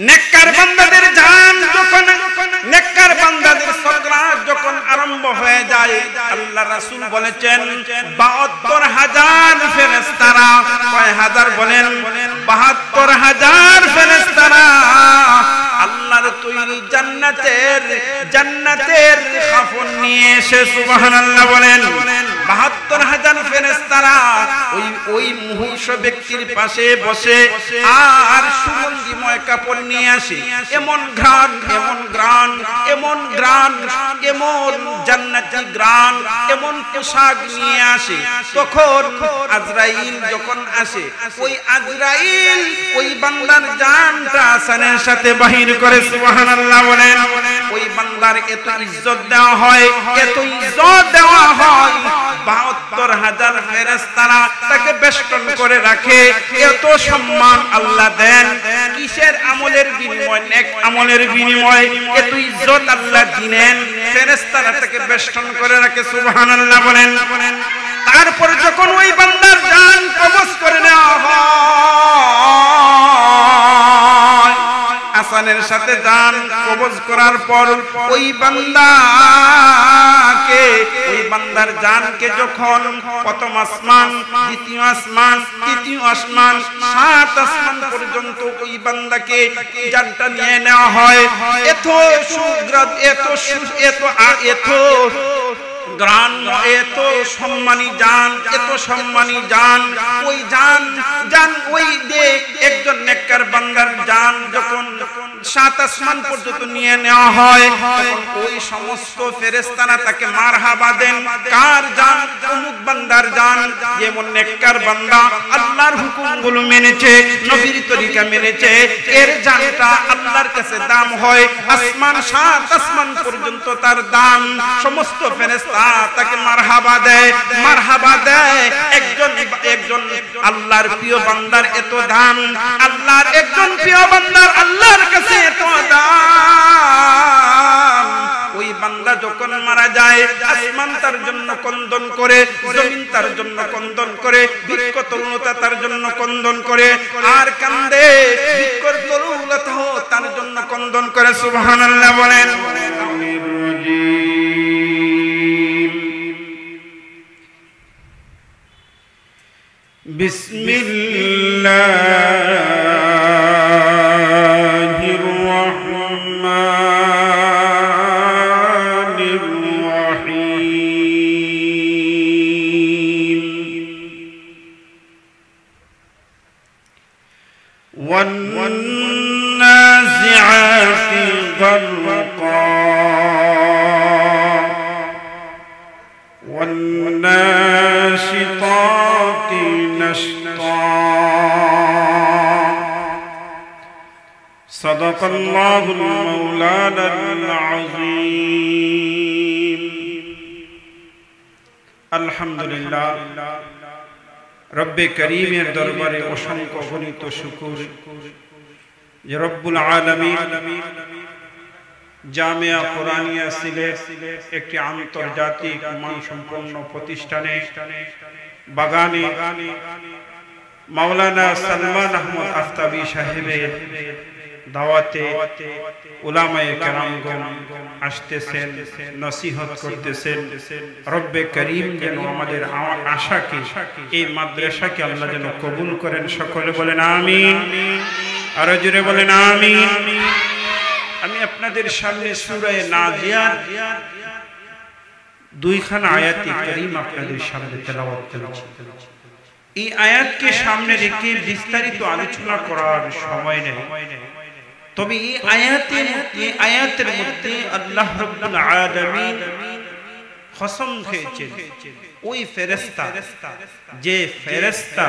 নেককার বান্দাদের জান যখন নেককার বান্দাদের সাকরাত যখন আরম্ভ হয়ে যায় আল্লাহ রাসূল বলেছেন ৭২,০০০ ফেরেশতারা কয় হাজার বলেন ৭২,০০০ ফেরেশতারা আল্লাহর তৈরি জান্নাতের কাফন নিয়ে এসে সুবহানাল্লাহ বলেন ৭২,০০০ ফেরেশতারা ওই মুহূর্ষ ব্যক্তির পাশে বসে আর সুগন্ধিময় কাপড় নিয়ে আসে এমন ঘ্রাণ এমন জান্নাতি ঘ্রাণ এমন পোশাক নিয়ে আসে তখন আজরাইল যখন আসে ওই আজরাইল ওই বান্দার জানটা আসানের সাথে বাহির করে সুবহানাল্লাহ বলেন ওই বান্দার এত ইজ্জত দেওয়া হয় ৭২,০০০ ফেরেশতারা তাকে বেষ্টন করে রাখে এত সম্মান আল্লাহ দেন কিসের আমলের বিনিময় নেক আমলের বিনিময় এত ইজ্জত আল্লাহ দিলেন ফেরেশতারা তাকে বেষ্টন করে রাখে সুবহানাল্লাহ বলেন তারপর যখন ওই বান্দার জান কবজ করে নেওয়া হয় আসানের সাথে জান কবজ করার পর ওই বান্দার জানকে যখন প্রথম আসমান দ্বিতীয় আসমান তৃতীয় আসমান ৭ আসমান পর্যন্ত ওই বান্দাকে জানটা নিয়ে নেওয়া হয় এত সুগ্রাদ এত গ্রান এত সম্মানী জান ওই জান ওই দে একজন নেককার বান্দার জান যখন ৭ আসমান পর্যন্ত নিয়ে নেওয়া হয় তখন ওই সমস্ত ফেরেশতারা তাকে মারহাবা দেন কার জান অমুক বান্দার জান যেমন নেককার বান্দা আল্লাহর হুকুমগুলো মেনেছে নবীর তরিকা মেনেছে এর জানটা আল্লাহর কাছে দাম হয় আসমান ৭ আসমান পর্যন্ত তার দাম সমস্ত ফেরেশতা তাকে মারহাবা দেয় একজন আল্লাহর প্রিয় বান্দার এত দাম আল্লাহর একজন প্রিয় বান্দার আল্লাহর কাছে এত দাম ওই বান্দা যখন মারা যায় আসমান তার জন্য কন্দন করে জমিন তার জন্য কন্দন করে বৃক্ষ তরুলতা তার জন্য কন্দন করে আর কান্দে বৃক্ষর তরুলতাও তার জন্য কন্দন করে সুবহানাল্লাহ বলেন বিসমিল্লাহির রহমানির রহিম ওয়ান নাজিআতি গরকা ওয়ান নাশিতাতি نشطا صدق الله المولانا العظيم الحمد لله رب كريم দরবারে অসংখ্য গণিত শুকর যে রব্বুল আলামিন জামিয়া কুরআনিয়া সিলেট একটি আন্তর্জাতিক মানসম্পন্ন প্রতিষ্ঠানে বাগানে মাওলানা সালমান আহমদ আফতাবী সাহেবের দাওয়াতে উলামায়ে কেরামগণ আসতেছেন নসিহত করতেছেন রব্বে করিম যেন আমাদের আশাকে এই মাদ্রাসাকে আল্লাহ যেন কবুল করেন সকলে বলেন আমিন আর জোরে বলেন আমিন আমি আপনাদের সামনে সূরা নাজিয়াত দুইখানা আয়াতে কারীম আপনাদের সামনে তেলাওয়াত করেছি এই আয়াতকে সামনে রেখে বিস্তারিত আলোচনা করার সময় নেই তবে এই আয়াতের মধ্যে আল্লাহ রাব্বুল আলামিন কসম খেয়েছেন ওই ফেরেশতা যে ফেরেশতা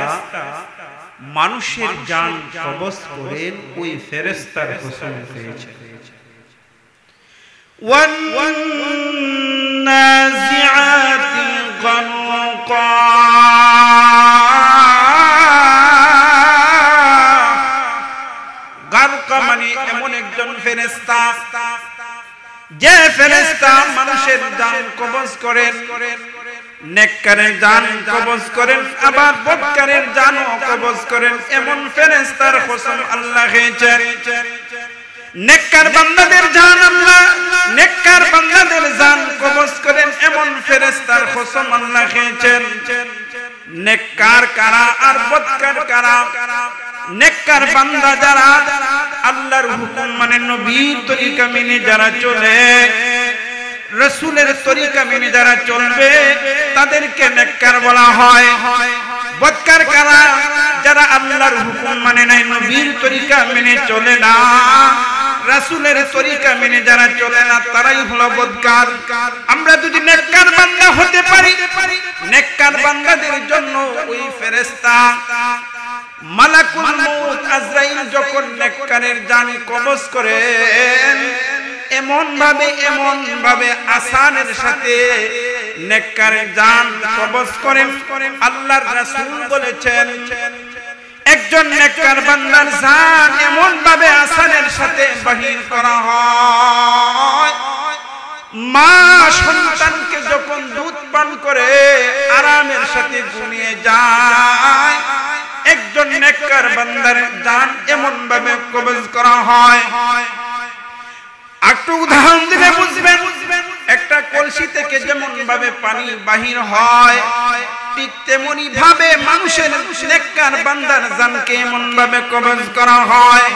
মানুষের জান কবজ করেন ওই ফেরেশতার কসম খেয়েছেন والنازعات غرقا غرقا মানে এমন একজন ফেরেশতা যে ফেরেশতা মানুষের জান কবজ করেন নেককারের জান কবজ করেন আবার বদকারের জানও কবজ করেন এমন ফেরেশতার কসম আল্লাহ খেয়েছেন নেককার বান্দাদের জান আল্লাহ নেককার বান্দাদের জান কবজ করেন এমন ফেরেশতার কসম আল্লাহ খেয়েছেন। নেককার কারা আর বদকার কারা? নেককার বান্দা যারা আল্লাহর হুকুম মানে নবীর তরিকা মেনে যারা চলে, রাসূলের তরিকা মেনে যারা চলবে তাদেরকে নেককার বলা হয়। বদকার কারা? যারা আল্লাহর হুকুম মানে নাই, নবীর তরিকা মেনে চলে না, রাসূলের তরিকা মেনে যারা চলে না, তারাই হলো বদকার। আমরা যদি নেককার বান্দা হতে পারি, নেককার বান্দাদের জন্য ওই ফেরেশতা মালাকুল মউত আজরাইল যখন নেককারের জান কবজ করেন, এমন ভাবে আসানের সাথে নেককারের জান কবজ করেন। আল্লাহর রাসূল বলেছেন একজন নেককার বান্দার জান এমন ভাবে আসানের সাথে বাহির করা হয়, মা সন্তানকে যখন দুধ পান করে আরামের সাথে ঘুমিয়ে যায়, একজন নেককার বান্দার জান এমন ভাবে কবজ করা হয়। একটু উদাহরণ দিলে বুঝবেন। একটা কলসি থেকে যেমন ভাবে পানি বাহির হয়, ঠিক তেমনি ভাবে মানুষের নেককার বান্দার জানকে এমন ভাবে কবজ করা হয়।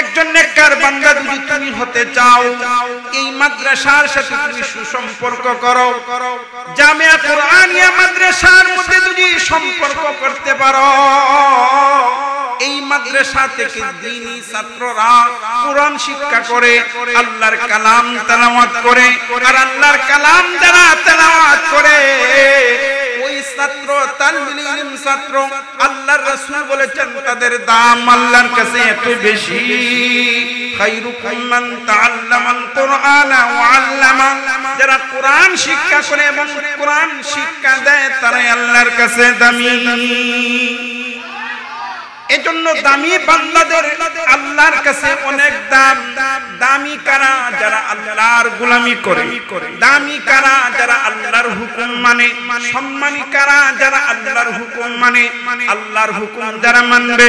একজন নেককার বান্দা যদি তুমি হতে চাও, এই মাদ্রাসার সাথে তুমি সুসম্পর্ক করো, জামিয়া কুরআনিয়া মাদ্রাসার মধ্যে যদি সম্পর্ক করতে পারো, এই মাদ্রাসা থেকে দ্বীনি ছাত্ররা কোরআন শিক্ষা করে, আল্লাহর কালাম তেলাওয়াত করে, আর আল্লাহর কালাম যারা তেলাওয়াত করে ওই ছাত্র তালবিল ইলম ছাত্র, আল্লাহর রাসূল বলেছেন তাদের দাম আল্লাহর কাছে এত বেশি। খায়রুকুম মান তাআল্লামাল কুরআনা ওয়া আল্লামা, যারা কোরআন শিক্ষা করে এবং কোরআন শিক্ষা দেয় তারাই আল্লাহর কাছে দামি। এজন্য দামি বান্দাদের আল্লাহর কাছে অনেক দাম। দামি কারা? যারা আল্লাহর গোলামি করে। দামি কারা? যারা আল্লাহর হুকুম মানে। সম্মানী কারা? যারা আল্লাহর হুকুম মানে। আল্লাহর হুকুম যারা মানবে,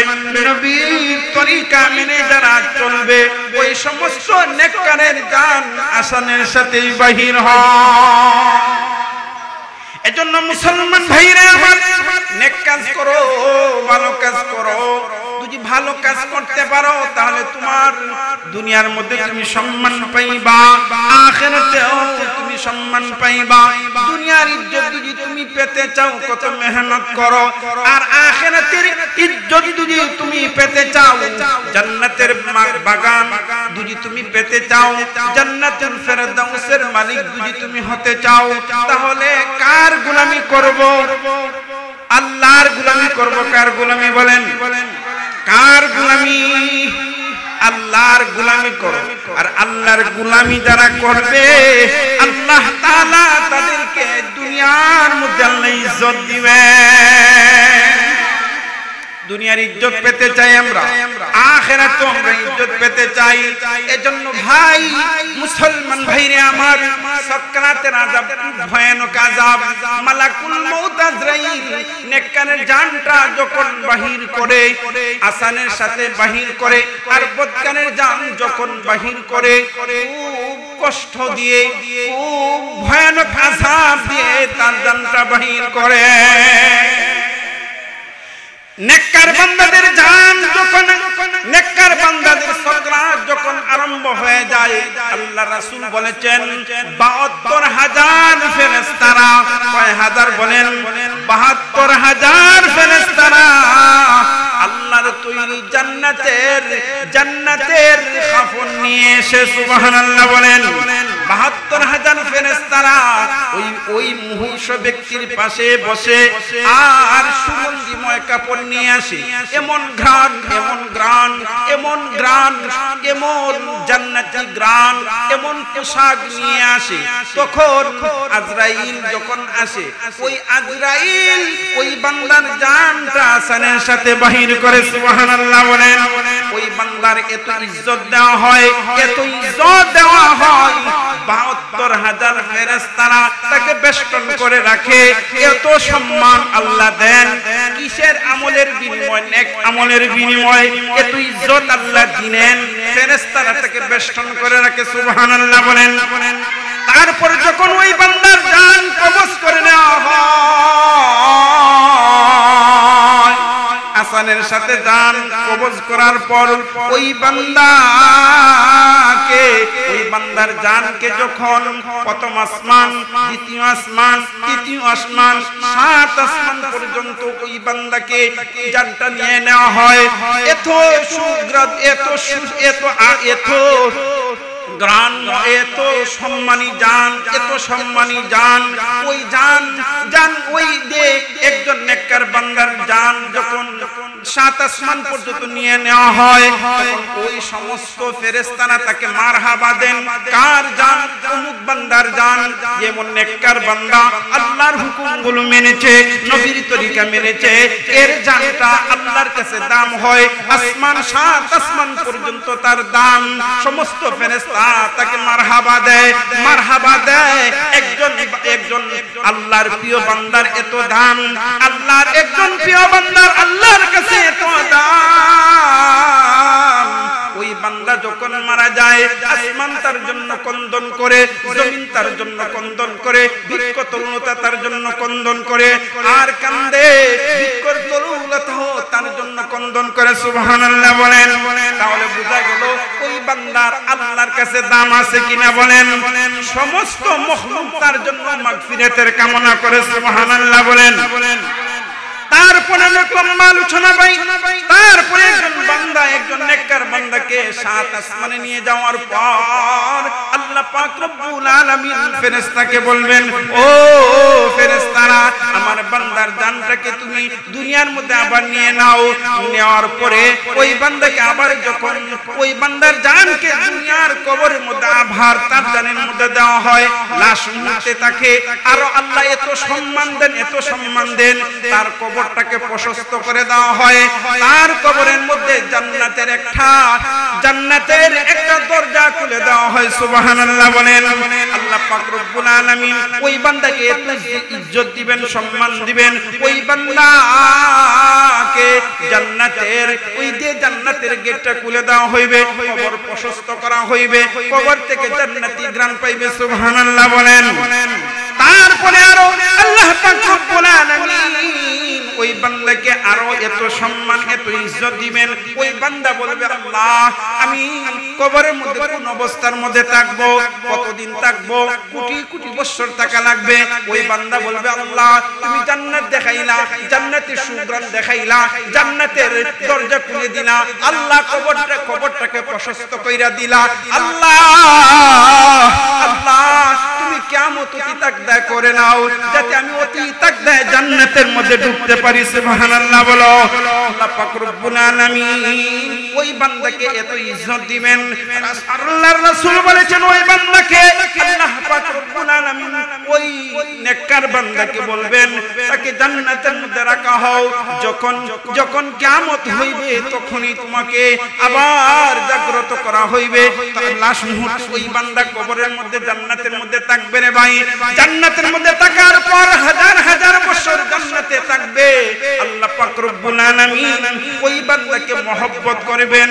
নবীর তরিকা মেনে যারা চলবে, ওই সমস্ত নেককারের জান আসানের সাথে বাহির হয়। এজন্য মুসলমান ভাইরা আমার, নেক কাজ করো, ভালো কাজ করো। যদি ভালো কাজ করতে পারো তাহলে তোমার দুনিয়ার মধ্যে তুমি সম্মান পাইবা, আখিরাতেও তুমি সম্মান পাইবা। দুনিয়ার ইজ্জত যদি তুমি পেতে চাও কত মেহনত করো, আর আখিরাতের ইজ্জত যদি তুমি পেতে চাও, জান্নাতের বাগান যদি তুমি পেতে চাও, জান্নাতুল ফেরদাউসের মালিক যদি তুমি হতে চাও, তাহলে কার গোলামি করব? আল্লাহর গোলামি করব। কার গোলামি বলেন? কার গোলামি? আল্লাহর গোলামি করো। আর আল্লাহর গোলামি যারা করবে, আল্লাহ তাআলা তাদেরকে দুনিয়ার মধ্যে আল্লাহ ইজ্জত দিবে। দুনিয়ার ইজ্জত পেতে চাই আমরা, আখিরাতেও আমরা ইজ্জত পেতে চাই। এজন্য ভাই মুসলমান ভাইরে আমার, সাকরাতের আযাব ভয়ানক আযাব। মালাকুল মউত আজরাইল নেককারের জানটা যখন বাহির করে, আসানের সাথে বাহির করে, আর বদকারের জান যখন বাহির করে, খুব কষ্ট দিয়ে, খুব ভয়ানক আযাব দিয়ে তার জানটা বাহির করে। নেককার বান্দাদের জান যখন, নেককার বান্দাদের সাকরাত যখন আরম্ভ হয়ে যায়, আল্লাহ রাসূল বলেছেন ৭২,০০০ ফেরেশতারা, কয় হাজার বলেন? ৭২,০০০ ফেরেশতারা আল্লাহর তৈরি জান্নাতের কাফন নিয়ে এসে সুবহানাল্লাহ বলেন। ৭২,০০০ ফেরেশতারা ওই মুহূর্ষ ব্যক্তির পাশে বসে আর সুগন্ধিময় কাপড় নিয়ে আসে। এমন ঘ্রাণ, এমন ঘ্রাণ, এমন ঘ্রাণ, এমন জান্নাতি ঘ্রাণ, এমন পোশাক নিয়ে আসে। তখন আজরাইল যখন আসে, ওই আজরাইল ওই বান্দার জানটা আসানের সাথে বাহির করে সুবহানাল্লাহ বলেন। ওই বান্দার এত ইজ্জত দেওয়া হয়, এত ইজ্জত দেওয়া হয়, ৭২,০০০ ফেরেশতারা তাকে বেষ্টন করে রাখে। এত সম্মান আল্লাহ দেন কিসের আমলের বিনিময়? নেক আমলের বিনিময়। এত ইজ্জত আল্লাহ দিলেন, ফেরেশতারা তাকে বেষ্টন করে রাখে। সুবহানাল্লাহ বলেন। তারপর যখন ওই বান্দার জান কবজ করে নেওয়া হয়, আসানের সাথে জান কবজ করার পর ওই বান্দাকে, ওই বান্দার জানকে যখন প্রথম আসমান, দ্বিতীয় আসমান, তৃতীয় আসমান, ৭ আসমান পর্যন্ত ওই বান্দাকে জানটা নিয়ে নেওয়া হয়। এত সুগ্রাদ, এত গ্রান, এত সম্মানী জান, এত সম্মানী জান। ওই জান ওই যে একজন নেককার বান্দার জান যখন ৭ আসমান পর্যন্ত নিয়ে নেওয়া হয়, তখন ওই সমস্ত ফেরেশতারা তাকে মারহাবা দেন। কার জান? অমুক বান্দার জান। যেমন নেককার বান্দা আল্লাহর হুকুমগুলো মেনেছে, নবীর তরিকা মেনেছে, এর জানটা আল্লাহর কাছে দাম হয়। আসমান ৭ আসমান পর্যন্ত তার দাম। সমস্ত ফেরেশতা তাকে মারহাবা দেয়, মারহাবা দেয়। একজন আল্লাহর প্রিয় বান্দার এত দাম, আল্লাহর একজন প্রিয় বান্দার আল্লাহর কাছে এত দাম। ওই বান্দা যখন মারা যায়, আসমান তার জন্য কন্দন করে, জমিন তার জন্য কন্দন করে, বৃক্ষ তরুলতা তার জন্য কন্দন করে, আর কান্দে বৃক্ষর তরুলতাও তার জন্য কন্দন করে। সুবহানাল্লাহ বলেন। তাহলে বোঝা গেল ওই বান্দার আল্লাহর কাছে দাম আছে কিনা বলেন। সমস্ত মখলুক তার জন্য মাগফিরাতের কামনা করে। সুবহানাল্লাহ বলেন। তারপরে লম্বা আলোচনা ভাই। তারপরে একজন বান্দা, একজন নেককার বান্দাকে ৭ আসমানে নিয়ে যাওয়ার পর আল্লাহ পাক রব্বুল আলামিন ফেরেশতাকে বলবেন, ও ফেরেশতারা, আমার বান্দার জানটাকে তুমি দুনিয়ার মধ্যে আবার নিয়ে নাও। নেওয়ার পরে ওই বান্দাকে আবার যখন ওই বান্দার জানকে দুনিয়ার কবরের মধ্যে আবার তার জানের মধ্যে দেওয়া হয়, লাশ মুহূর্তে তাকে আরো আল্লাহ এত সম্মান দেন, এত সম্মান দেন, তার কবরটাকে প্রশস্ত করে দেওয়া হয়। তার কবরের মধ্যে জান্নাতের একটা দরজা খুলে দেওয়া হয়। সুবহানাল্লাহ বলেন। আল্লাহ পাক রব্বুল আলামিন ওই বান্দাকে এত ইজ্জত দিবেন, সম্মান দিবেন। ওই বান্দাকে জান্নাতের গেটটা খুলে দেওয়া হইবে, কবর প্রশস্ত করা হইবে, কবর থেকে জান্নাতি ঘ্রাণ পাইবে। সুবহানাল্লাহ বলেন। তারপরে আরো আল্লাহ পাক রব্বুল আলামিন ওই বান্দাকে আরো এত সম্মান, এত ইজ্জত দিবেন। ওই বান্দা বলবে, আল্লাহ, আমি কবরের মধ্যে কোন অবস্থার মধ্যে থাকবো, কতদিন থাকবো, কোটি কোটি বছর থাকা লাগবে। ওই বান্দা বলবে, আল্লাহ, তুমি জান্নাত দেখাইলা, জান্নাতের সুগ্রাণ দেখাইলা, জান্নাতের দরজা খুলে দিলা, আল্লাহ কবরটাকে প্রশস্ত কইরা দিলা। আল্লাহ, তুমি কিয়ামত অতি তাকদায় করে নাও, যাতে আমি অতি তাকদায় জান্নাতের মধ্যে ঢুকতে পারি। সুবহানাল্লাহ বলো। আল্লাহ পাক রব্বুল আলামিন ওই বান্দাকে এত ইজ্জত দিবেন। আল্লাহর রাসূল বলেছেন, ওই বান্দাকে আল্লাহ পাক রব্বুল আলামিন ওই নেককার বান্দাকে বলবেন, তাকে জান্নাতের মধ্যে রাখা হও। যখন কিয়ামত হইবে, তখনই তোমাকে আবার জাগ্রত করা হইবে। লাশ মুহূর্তে ওই বান্দা কবরের মধ্যে জান্নাতের মধ্যে থাকবে রে ভাই। জান্নাতের মধ্যে থাকার পর হাজার হাজার বছর জান্নাতে থাকবে। আল্লাহ পাক রব্বুল আলামিন ওই বান্দাকে মহব্বত করবেন।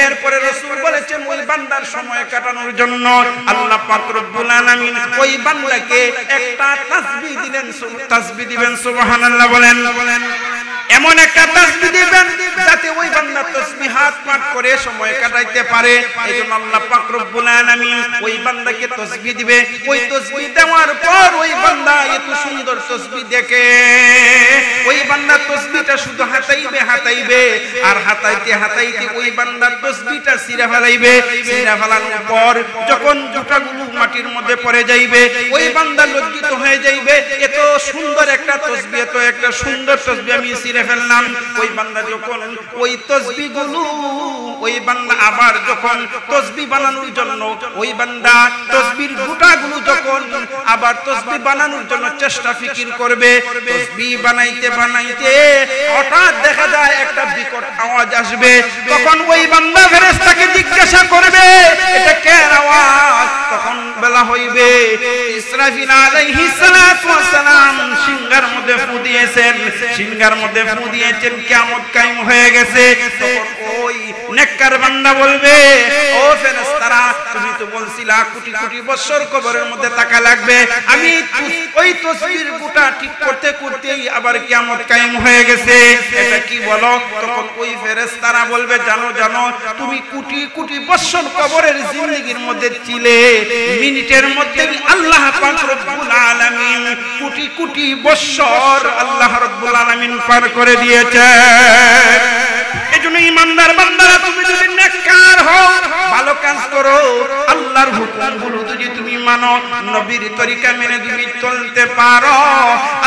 এরপরে রাসূল বলেছেন, ওই বান্দার সময় কাটানোর জন্য আল্লাহ পাক রব্বুল আলামিন ওই বান্দাকে একটা তাসবিহ দিবেন। সুবহানাল্লাহ বলেন। এমন একটা তাসবিহ দিবেন যাতে ওই বান্দা তাসবিহাত পাঠ করে সময় কাটাইতে পারে। এজন্য আল্লাহ পাক রব্বুল আলামিন ওই বান্দাকে তাসবিহ দিবে। ওই তাসবিহ দেওয়ার পর ওই বান্দা এত সুন্দর তাসবিহ দেখে, ওই বান্দা তাসবিহটা শুধু হাতাইবে আর হাতাইতে ওই বান্দা তাসবিহটা ছিঁড়ে ফেলাইবে। ছিঁড়ে ফেলানোর পর যখন জুতাগুলো মাটির মধ্যে পড়ে যাইবে, ওই বান্দা লজ্জিত হয়ে যাইবে, এত সুন্দর একটা তাসবিহ, এত একটা সুন্দর তাসবিহ আমি ছিঁড়ে ফেললাম। ওই বান্দা যখন ওই তাসবিহগুলো, ওই বান্দা আবার যখন তাসবিহ বানানোর জন্য, ওই বান্দা তাসবিহর গুটাগুলো যখন আবার তাসবিহ বানানোর জন্য চেষ্টা ফিকির করবে, তাসবিহ বানাইতে হঠাৎ দেখা যায় একটা বিকট আওয়াজ আসবে। তখন ওই বান্দা ফেরেশতাকে জিজ্ঞাসা করবে, এটা কার আওয়াজ? তখন বলা হইবে, ইসরাফিল আলাইহিস সালাতু ওয়াস সালাম সিংহার মধ্যে ফু দিয়েছেন, সিংহার মধ্যে ফু দিয়েছেন, কিয়ামত কায়েম হয়ে গেছে। তখন ওই নেককার বান্দা বলবে, ও ফেরেশতারা, তুমি তো বলছিলা কোটি কোটি বছর কবরের মধ্যে থাকা লাগবে, আমি ওই তসবির গোটা ঠিক করতে করতেই আবার কিয়ামত কায়েম হয়ে গেছে, এটা কি বলো? তখন ওই ফেরেশতারা বলবে, জানো জানো, তুমি কোটি কোটি বছর কবরের জিন্দেগির মধ্যে ছিলে, মিনিটের মধ্যে আল্লাহ পাক রব্বুল আলামিন কোটি কোটি বছর আল্লাহ রব্বুল আলামিন পার করে দিয়েছেন। এজন্য ইমানদার বান্দারা, তুমি যদি নেককার হও, ভালো কাজ করো, আল্লাহর হুকুমগুলো যদি তুমি মানো, নবীর তরিকা মেনে তুমি চলতে পারো,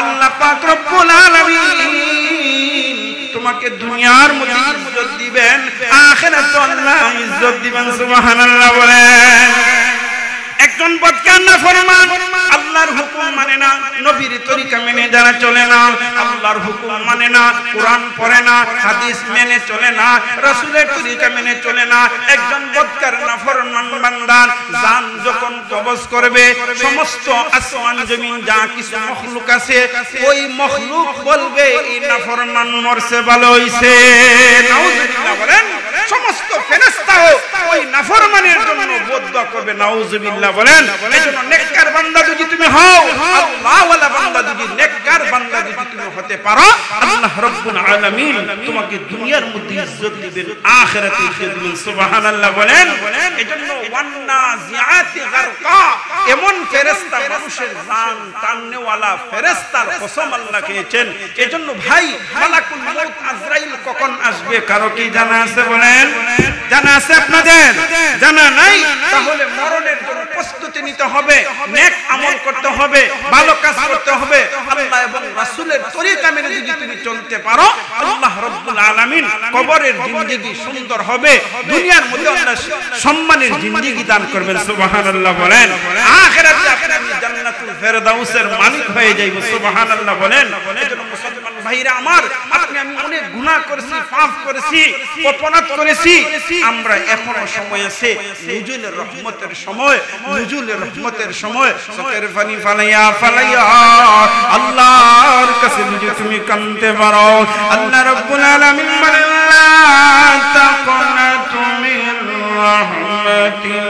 আল্লাহ পাক রব্বুল আলামিন তোমাকে দুনিয়ার মধ্যে ইজ্জত দিবেন, আখিরাতে আল্লাহ ইজ্জত দিবেন। সুবহানাল্লাহ বলেন। একজন বদকার নাফরমান, আল্লাহর হুকুম মানে না, নবীর তরিকা মেনে যারা চলে না, আল্লাহর হুকুম মানে না, কোরআন পড়ে না, হাদিস মেনে চলে না, রাসূলের তরিকা মেনে চলে না, একজন বদকার নাফরমান বান্দার জান যখন কবজ করবে, সমস্ত আসমান জমিন যা কিছু মখলুক আছে, ওই মখলুক বলবে এই নাফরমান মরছে ভালো হইছে। নাউজুবিল্লাহ বলেন। সমস্ত ফেরেশতাও ওই নাফরমানের জন্য বদদুয়া করবে। নাউজুবিল্লাহ বলেন। এজন্য নেককার বান্দা যদি তুমি হও, আল্লাহ ওয়ালা বান্দা যদি নেককার বান্দা যদি তুমি হতে পারো, আল্লাহ রাব্বুল আলামিন তোমাকে দুনিয়ার মধ্যে ইজ্জত দিবেন, আখিরাতে ইজ্জত দিবেন। সুবহানাল্লাহ বলেন। এজন্য ওয়ান্নাজিআতি গারকা, এমন ফেরেশতা, মানুষের জান টাননেওয়ালা ফেরেশতার কসম আল্লাহ খেয়েছেন। এজন্য ভাই, মালাকুল মউত আজরাইল কখন আসবে কারো কি জানা আছে? বলেন, জানা আছে আপনাদের? জানা নাই? তাহলে মরণের জন্য প্রস্তুতি নিতে হবে, নেক আমল করতে হবে, ভালো কাজ করতে হবে, আল্লাহ এবং রাসূলের তরিকা মেনে যদি তুমি চলতে পারো, আল্লাহ রাব্বুল আলামিন কবরের জিন্দেগি সুন্দর হবে, দুনিয়ার মধ্যে আল্লাহ সম্মানের জিন্দেগি দান করবেন। সুবহানাল্লাহ বলেন। আখিরাতে আপনি জান্নাতুল ফেরদাউসের মালিক হয়ে যাইব। সুবহানাল্লাহ বলেন। এজন্য মুসলমান ভাইরা আমার, আপনি আমি অনেক গুনাহ করেছি, পাপ করেছি, অপরাধ করেছি, আমরা এখনো সময় আছে, নুজুলের রহমতের সময়, নুজুলের রহমতের সময়, চোখের পানি ফালাইয়া ফালাইয়া আল্লাহর কাছে যদি তুমি কাঁদতে পারো, আল্লাহ রাব্বুল আলামিন বলেন, লা তাকুনাতু মির রাহমাতিল্লাহ।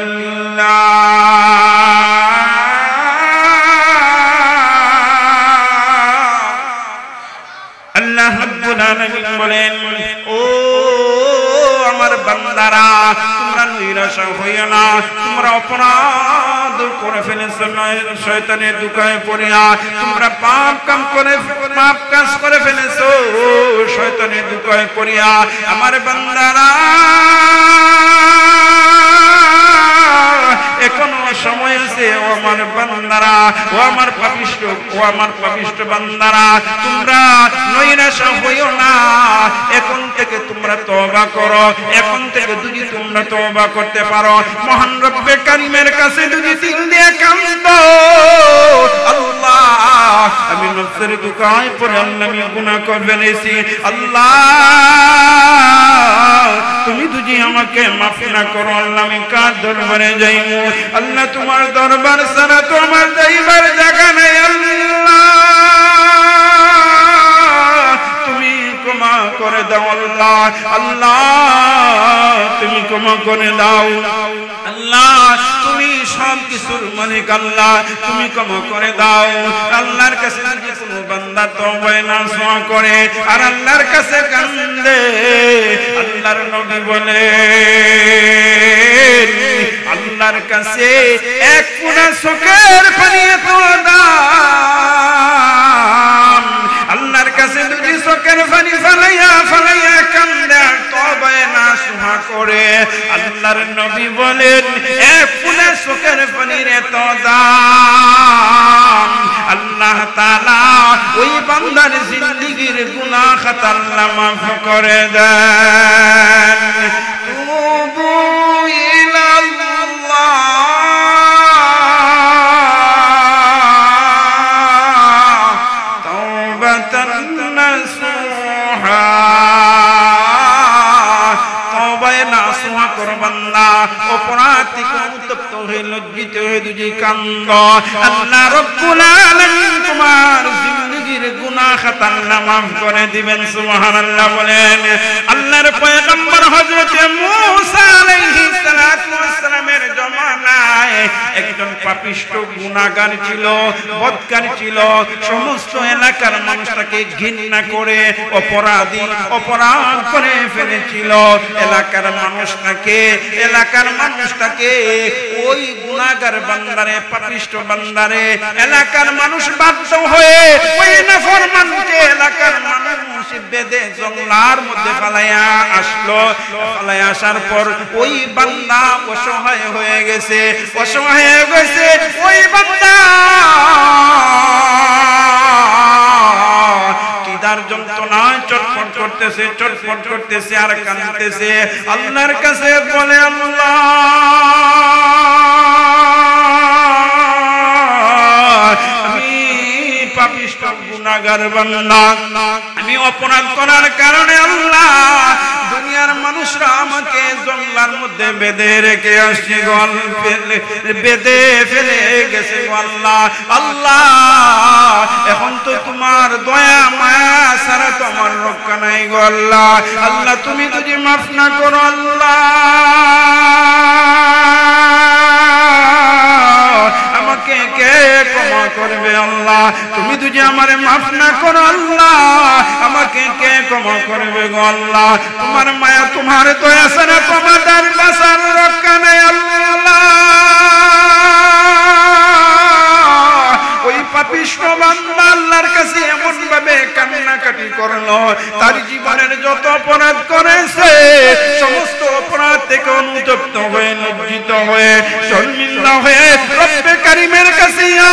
আল্লাহ রাব্বুল আলামিন বলেন, ও আমার বান্দারা, তোমরা নিরাশা হইও না, তোমরা অপরাধ করে ফেলেছো, শয়তানের দুকায় পড়িয়া তোমরা পাপ কাজ করে ফেলেছো, শয়তানের দুকায় পড়িয়া। আমার বান্দারা, এখনো সময় আছে, ও আমার বান্দারা, ও আমার পাপিষ্ঠ বান্দারা, তোমরা নৈরাশা হইও না, এখন থেকে তোমরা তওবা করো। এখন থেকে যদি তোমরা তওবা করতে পারো, মহান রব্বে কারীমের কাছে যদি দিল দিয়ে কাঁদো, আল্লাহ আমি নফসের দুকায় পড়ে আল্লাহ আমি গুনাহ করে ফেলেছি, আল্লাহ তুমি যদি আমাকে মাফ না করো, আল্লাহ আমি কার দরবারে যাইব? আল্লাহ তোমার দরবার ছাড়া তো আমার যাইবার জায়গা নাই, আল্লাহ তুমি ক্ষমা করে দাও, আল্লাহ আল্লাহ তুমি ক্ষমা করে দাও, আল্লাহ তুমি সব কিছুর মালিক, আল্লাহ তুমি ক্ষমা করে দাও। আল্লাহর কাছে যদি কোনো বান্দা তওবা নসুহা করে আর আল্লাহর কাছে কান্দে, আল্লাহর নবী বলে আল্লাহর কাছে এক ফোঁটা চোখের পানি এত দাম। আল্লাহর কাছে যদি চোখের পানি ফালাইয়া ফালাইয়া কান্দে আর তওবা নসুহা করে, আল্লাহর নবী বলেন এক ফোঁটা চোখের পানির এত দাম। আল্লাহ তাআলা ওই বান্দার জিন্দেগীর গুনাহ খাতা আল্লাহ মাফ করে দেন। তুবু ইলাল্লাহ তাওবাতান নাসুহা, তওবা নসুহা করো বান্দা। ও অপরাধ থেকে উত্তপ্ত হয়ে লজ্জিত হয়ে দুজি কান্দ। আল্লাহ রাব্বুল আলামিন তোমার জিন্দেগীর গুনাহ খাতা আল্লাহ মাফ করে দিবেন। সুবহানাল্লাহ বলেন। আল্লাহর পয়গম্বর হযরত মূসা আলাইহিস সালাতু ওয়াস সালামের জমানায় একজন পাপিষ্ঠ গুনাহগার ছিল, বদকার ছিল। সমস্ত এলাকার মানুষ তাকে ঘৃণা করে অপরাধী অপরাধ করে ফেলেছিল। এলাকার মানুষ তাকে ওই গুনাহগার বান্দারে, পাপিষ্ঠ বান্দারে এলাকার মানুষ বাধ্য হয়ে ওই নাফরমানকে এলাকার মানুষ বেঁধে জঙ্গলার মধ্যে ফালাইয়া আসলো। ফালাইয়া আসার পর ওই বান্দা অসহায় হয়ে গেছে। ওই বান্দা কিদার যন্ত্রণায় চটপট করতেছে আর কাঁদতেছে। আল্লাহর কাছে বলে, আল্লাহ আমি পাপিষ্ঠ গুনাহগার বান্দা, আমি অপরাধ করার কারণে আল্লাহ দুনিয়ার মানুষরা আমাকে জঙ্গলার মধ্যে বেঁধে রেখে আসছে গো, বেঁধে ফেলে গেছে গো আল্লাহ। এখন তো তোমার দয়া মায়া ছাড়া তো আমার রক্ষা নাই গো আল্লাহ। তুমি যদি মাফ না করো আল্লাহ, আমাকে কে ক্ষমা করবে আল্লাহ? তুমি যদি আমারে মাফ না করো আল্লাহ, আমাকে কে ক্ষমা করবে গো আল্লাহ? তোমার মায়া তোমার দয়া ছাড়া তোমাদের বাঁচার রক্ষা নেই আল্লাহ। ওই পাপিষ্ঠ বান্দা আল্লাহর কাছে এমন ভাবে কান্নাকাটি করলো, তার জীবনের যত অপরাধ করেছে সমস্ত অপরাধ থেকে অনুতপ্ত হয়ে, লজ্জিত হয়ে, শর্মিন্দা হয়ে রব্বে কারিমের কাছে ইয়া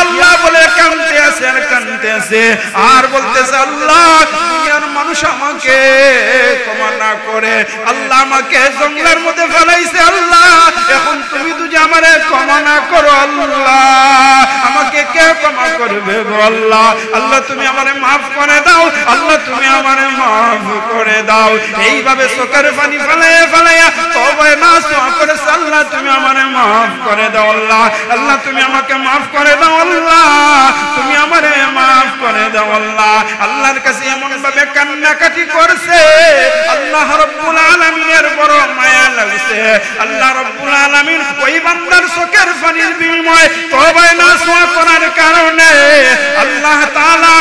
আল্লাহ বলে কাঁদতেছে আর বলতেছে, আল্লাহ দুনিয়ার মানুষ আমাকে ক্ষমা না করে আল্লাহ আমাকে জঙ্গলের মধ্যে ফেলাইছে আল্লাহ। এখন তুমি যদি আমারে ক্ষমা না করো আল্লাহ, আমাকে কে ক্ষমা করবে গো আল্লাহ? আল্লাহ তুমি আমারে মাফ করে দাও, আল্লাহ তুমি আমারে মাফ করে দাও। এইভাবে চোখের পানি ফেলাইয়া তওবা নাসুহা করেছে, আল্লাহ তুমি আমারে মাফ করে দাও আল্লাহ, আল্লাহ তুমি আমাকে মাফ করে দাও আল্লাহ, তুমি আমারে মাফ করে দাও আল্লাহ। আল্লাহর কাছে এমন ভাবে কান্নাকাটি করছে, আল্লাহ রাব্বুল আলামিনের বড় মায়া লাগছে। আল্লাহ রাব্বুল আলামিন ওই বান্দার চোখের পানির বিনিময়ে তওবা নাসুহা করার কারণে আল্লাহ তাআলা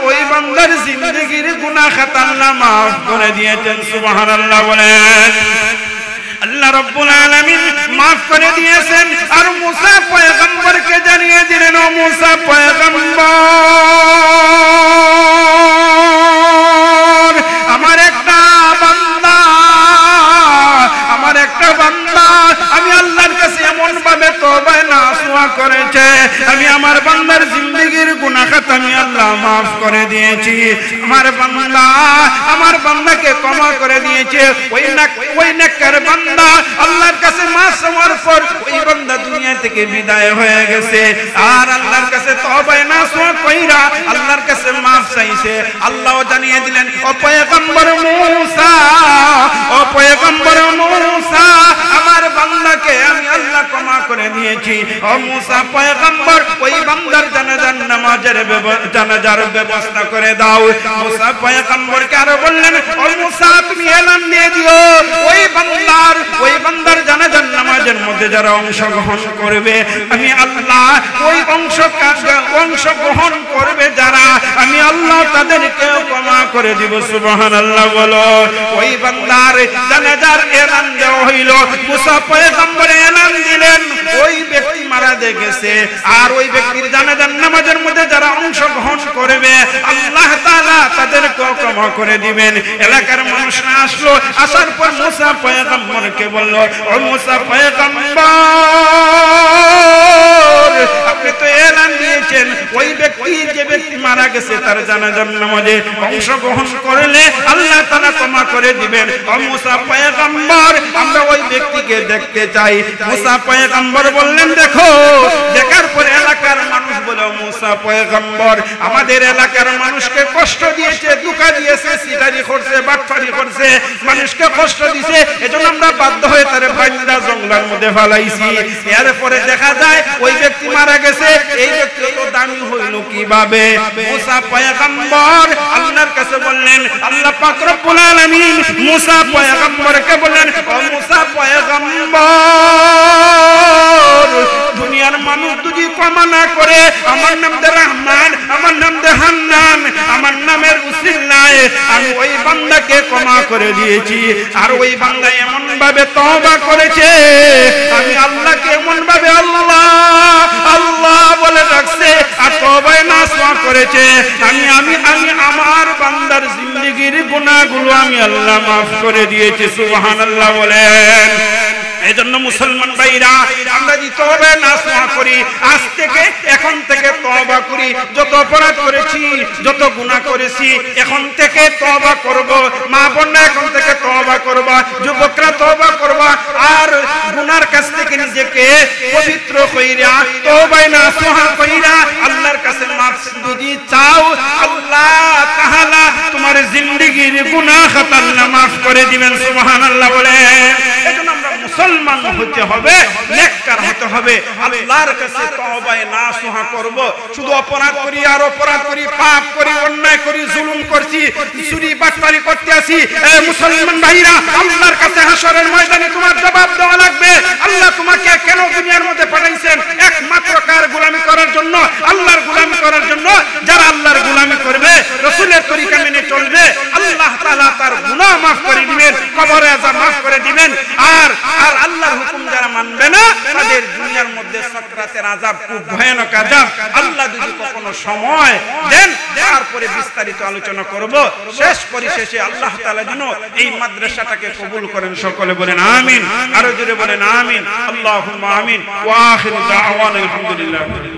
ওই বান্দার জিন্দেগীর গুনাহ খাতা আল্লাহ মাফ করে দিয়েছেন। সুবহানাল্লাহ বলেন। আল্লাহ রাব্বুল আলামিন মাফ করে দিয়েছেন। আর মুসা পয়গম্বরকে জানিয়ে দিলেন, ও মুসা পয়গম্বর, আমার একটা বান্দা আমি আল্লাহর কাছে এমন ভাবে তওবা নাসুহা করেছে, আমি আমার বান্দার জিন্দেগীর গুনাহ খাতা আমি আল্লাহ মাফ করে দিয়েছি। আমার বান্দাকে ক্ষমা করে দিয়েছে। ওই নেককার বান্দা আল্লাহর কাছে মাফ চাওয়ার পর ওই বান্দা দুনিয়া থেকে বিদায় হয়ে গেছে। আর আল্লাহর কাছে তওবা নাসুহা কইরা আল্লাহর কাছে মাফ চাইছে। আল্লাহ জানিয়ে দিলেন, ও পয়গম্বর মূসা, আমার বান্দাকে আমি আল্লাহ ক্ষমা করে দিয়েছি। ও মূসা পয়গম্বর, ওই বান্দার জানাজার ব্যবস্থা করে দাও। মূসা পয়গম্বরকে আরো বললেন, ও মূসা তুমি এলান দিয়ে দিও, ওই বান্দার জানাজার নামাজের মধ্যে যারা অংশগ্রহণ করবে আমি আল্লাহ, ওই অংশগ্রহণ করবে যারা আমি আল্লাহ তাদেরকে ক্ষমা করে দিব। সুবহানাল্লাহ বলো। ওই বান্দার জানাজার এলান দেওয়া হইল। মূসা পয়গম্বর এলান দিলেন, ওই ব্যক্তি মারা গেছে। আর ওই ব্যক্তির জানাজার নামাজের মধ্যে যারা অংশগ্রহণ করবে আল্লাহ তাআলা তাদেরকে ক্ষমা করে দিবেন। এলাকার মানুষরা আসলো, আসার পর মূসা পয়গম্বরকে বলল, ও মূসা পয়গম্বর, আপনি তো এলান দিয়েছেন ওই ব্যক্তি যে ব্যক্তি মারা গেছে তার জানাজার নামাজে অংশগ্রহণ করলে আল্লাহ তাআলা ক্ষমা করে দিবেন। ও মুসা পয়গম্বর, আমরা ওই ব্যক্তিকে দেখতে চাই। মুসা পয়গম্বর বললেন, দেখো। দেখার পরে এলাকার মানুষ বলে, মুসা পয়গম্বর আমাদের এলাকার মানুষকে কষ্ট দিয়েছে, ধোঁকা দিয়েছে, সিটারি করছে, বাটপারি করছে, মানুষকে কষ্ট দিয়েছে, এজন্য আমরা বাধ্য হয়ে তারে বান্দা জঙ্গলের মধ্যে ফেলাইছি। এরপরে দেখা যায় ওই ব্যক্তি মারা গেছে, এই ব্যক্তি তো দামি হইল কিভাবে? মুসা পয়গম্বর আল্লাহর কাছে বললেন, আল্লাহ পাক রব্বুল আলামিন মুসা পয়গম্বরকে বললেন, ও মুসা পয়গম্বর, দুনিয়ার মানুষ যদি ক্ষমা না করে, আমার নাম দে রহমান, আমার নাম দে হান্নান, আমার নামের উসিলায় আমি ওই বান্দাকে ক্ষমা করে দিয়েছি। আর ওই বান্দা এমন ভাবে তওবা করেছে, আমি আল্লাহকে এমন ভাবে আল্লাহ আল্লাহ বলে ডাকছে আর তওবায় নাসওয়া করেছে, আমি আমার বান্দার জিন্দেগীর গুনাহগুলো আমি আল্লাহ মাফ করে দিয়েছি। সুবহানাল্লাহ বলেন। এজন্য মুসলমান ভাইরা, আমরা যদি তওবা নাসওয়া করি, আজ থেকে এখন থেকে তওবা করি, যত অপরাধ করেছি, যত গুনাহ করেছি, এখন থেকে তওবা করব। মা বোনরা এখন থেকে তওবা করব, যুবকরা তওবা করব, আর গুনার কাছ থেকে নিজেকে পবিত্র কইরা তওবা নাসওয়া কইরা আল্লাহর কাছে মাফ যদি চাও, আল্লাহ তাআলা তোমার জিন্দেগীর গুনাহ খাতা আল্লাহ মাফ করে দিবেন। সুবহানাল্লাহ বলেন। এজন্য আমরা মুসলমান হতে হবে, নেককার হতে হবে, আল্লাহর কাছে তওবা নাসুহা করব। শুধু অপরাধ করি আর অপরাধ করি, পাপ করি, অন্যায় করি, জুলুম করছি, চুরি বাটপারি করতে আসি, এ মুসলমান ভাইরা, আল্লাহর কাছে হাসরের ময়দানে তোমার জবাব দেওয়া লাগবে। আল্লাহ তোমাকে কেন দুনিয়ার মধ্যে পাঠাইছেন? একমাত্র কার গোলামি করার জন্য? আল্লাহর গোলামি করার জন্য। যারা আল্লাহর গোলামি করবে, রাসূলের তরিকা মেনে চলবে, আল্লাহ তাআলা তার গুনাহ মাফ করে দিবেন, কবরে আযাব মাফ করে দিবেন। আর আল্লাহর হুকুম যারা মানবে না, তাদের দুনিয়ার মধ্যে সাকরাতের আযাব, খুব ভয়ানক আযাব। আল্লাহ যদি কখনো সময় দেন, তারপরে বিস্তারিত আলোচনা করব। শেষ পরিশেষে আল্লাহ তাআলা যেন এই মাদ্রাসাটাকে কবুল করেন। সকলে বলেন আমিন, আরো জোরে বলেন আমিন। আল্লাহুম্মা আমিন। ওয়া আখিরু দাওয়ানা আলহামদুলিল্লাহ।